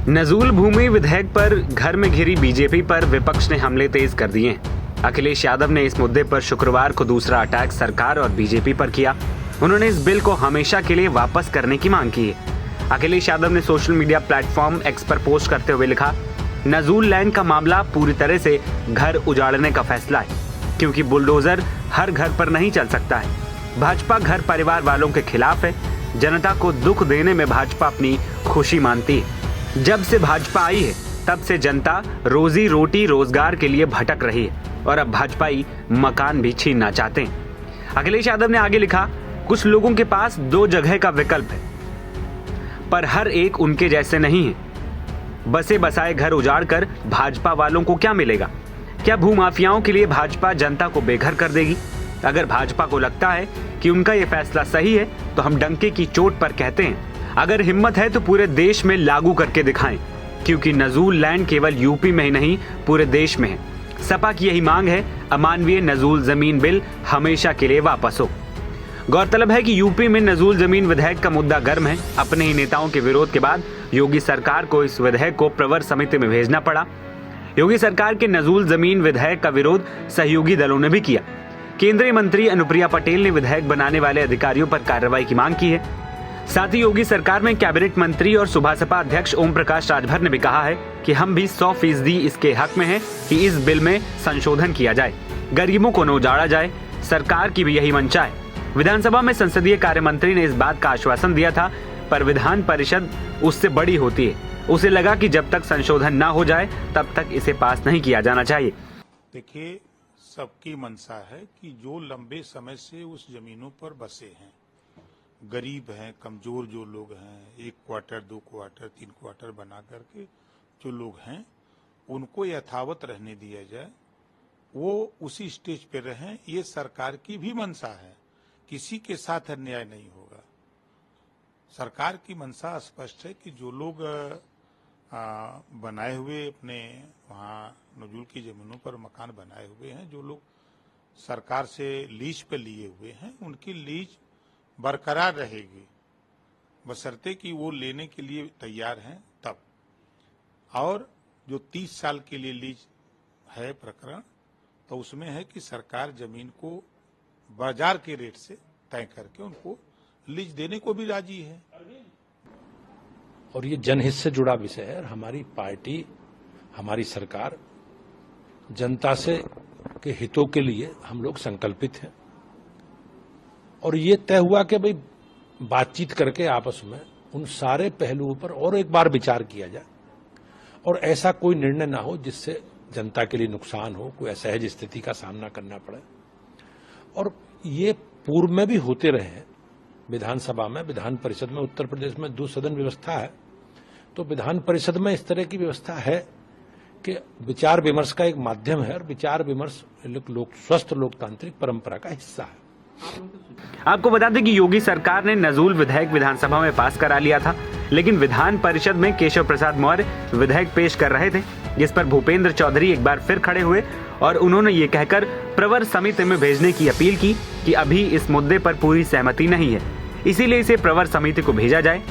नजूल भूमि विधेयक पर घर में घिरी बीजेपी पर विपक्ष ने हमले तेज कर दिए। अखिलेश यादव ने इस मुद्दे पर शुक्रवार को दूसरा अटैक सरकार और बीजेपी पर किया। उन्होंने इस बिल को हमेशा के लिए वापस करने की मांग की है। अखिलेश यादव ने सोशल मीडिया प्लेटफॉर्म एक्स पर पोस्ट करते हुए लिखा, नजूल लैंड का मामला पूरी तरह से घर उजाड़ने का फैसला है, क्योंकि बुलडोजर हर घर पर नहीं चल सकता है। भाजपा घर परिवार वालों के खिलाफ है। जनता को दुख देने में भाजपा अपनी खुशी मानती है। जब से भाजपा आई है तब से जनता रोजी रोटी रोजगार के लिए भटक रही है और अब भाजपाई मकान भी छीनना चाहते हैं। अखिलेश यादव ने आगे लिखा, कुछ लोगों के पास 2 जगह का विकल्प है, पर हर एक उनके जैसे नहीं है। बसे बसाए घर उजाड़कर भाजपा वालों को क्या मिलेगा? क्या भूमाफियाओं के लिए भाजपा जनता को बेघर कर देगी? अगर भाजपा को लगता है कि उनका ये फैसला सही है तो हम डंके की चोट पर कहते हैं, अगर हिम्मत है तो पूरे देश में लागू करके दिखाएं, क्योंकि नजूल लैंड केवल यूपी में ही नहीं पूरे देश में है। सपा की यही मांग है, अमानवीय नजूल जमीन बिल हमेशा के लिए वापस हो। गौरतलब है कि यूपी में नजूल जमीन विधेयक का मुद्दा गर्म है। अपने ही नेताओं के विरोध के बाद योगी सरकार को इस विधेयक को प्रवर समिति में भेजना पड़ा। योगी सरकार के नजूल जमीन विधेयक का विरोध सहयोगी दलों ने भी किया। केंद्रीय मंत्री अनुप्रिया पटेल ने विधेयक बनाने वाले अधिकारियों पर कार्रवाई की मांग की है। साथ ही योगी सरकार में कैबिनेट मंत्री और सुभासपा अध्यक्ष ओम प्रकाश राजभर ने भी कहा है कि हम भी 100% इसके हक में हैं कि इस बिल में संशोधन किया जाए, गरीबों को न उजाड़ा जाए। सरकार की भी यही मंशा है। विधानसभा में संसदीय कार्य मंत्री ने इस बात का आश्वासन दिया था, पर विधान परिषद उससे बड़ी होती है। उसे लगा कि जब तक संशोधन न हो जाए तब तक इसे पास नहीं किया जाना चाहिए। देखिए, सबकी मंशा है कि जो लंबे समय से उस जमीनों पर बसे हैं, गरीब हैं, कमजोर जो लोग हैं, 1 क्वार्टर 2 क्वार्टर 3 क्वार्टर बना करके जो लोग हैं, उनको यथावत रहने दिया जाए, वो उसी स्टेज पे रहें। ये सरकार की भी मंशा है, किसी के साथ अन्याय नहीं होगा। सरकार की मंशा स्पष्ट है कि जो लोग बनाए हुए अपने वहाँ नजूल की जमीनों पर मकान बनाए हुए हैं, जो लोग सरकार से लीज पे लिए हुए हैं, उनकी लीज बरकरार रहेगी, बशर्ते कि वो लेने के लिए तैयार हैं तब। और जो 30 साल के लिए लीज है प्रकरण, तो उसमें है कि सरकार जमीन को बाजार के रेट से तय करके उनको लीज देने को भी राजी है। और ये जनहित से जुड़ा विषय है। हमारी पार्टी, हमारी सरकार जनता से के हितों के लिए हम लोग संकल्पित हैं। और ये तय हुआ कि भाई बातचीत करके आपस में उन सारे पहलुओं पर और एक बार विचार किया जाए और ऐसा कोई निर्णय ना हो जिससे जनता के लिए नुकसान हो, कोई असहज स्थिति का सामना करना पड़े। और ये पूर्व में भी होते रहे हैं। विधानसभा में, विधान परिषद में, उत्तर प्रदेश में 2 सदन व्यवस्था है, तो विधान परिषद में इस तरह की व्यवस्था है कि विचार विमर्श का एक माध्यम है और विचार विमर्श स्वस्थ लोकतांत्रिक परंपरा का हिस्सा है। आपको बता दें कि योगी सरकार ने नजूल विधेयक विधानसभा में पास करा लिया था, लेकिन विधान परिषद में केशव प्रसाद मौर्य विधेयक पेश कर रहे थे, जिस पर भूपेंद्र चौधरी एक बार फिर खड़े हुए और उन्होंने ये कहकर प्रवर समिति में भेजने की अपील की कि अभी इस मुद्दे पर पूरी सहमति नहीं है, इसीलिए इसे प्रवर समिति को भेजा जाए।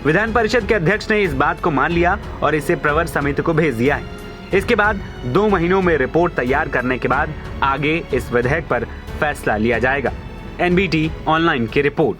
विधान परिषद के अध्यक्ष ने इस बात को मान लिया और इसे प्रवर समिति को भेज दिया है। इसके बाद 2 महीनों में रिपोर्ट तैयार करने के बाद आगे इस विधेयक पर फैसला लिया जाएगा। NBT ऑनलाइन की रिपोर्ट।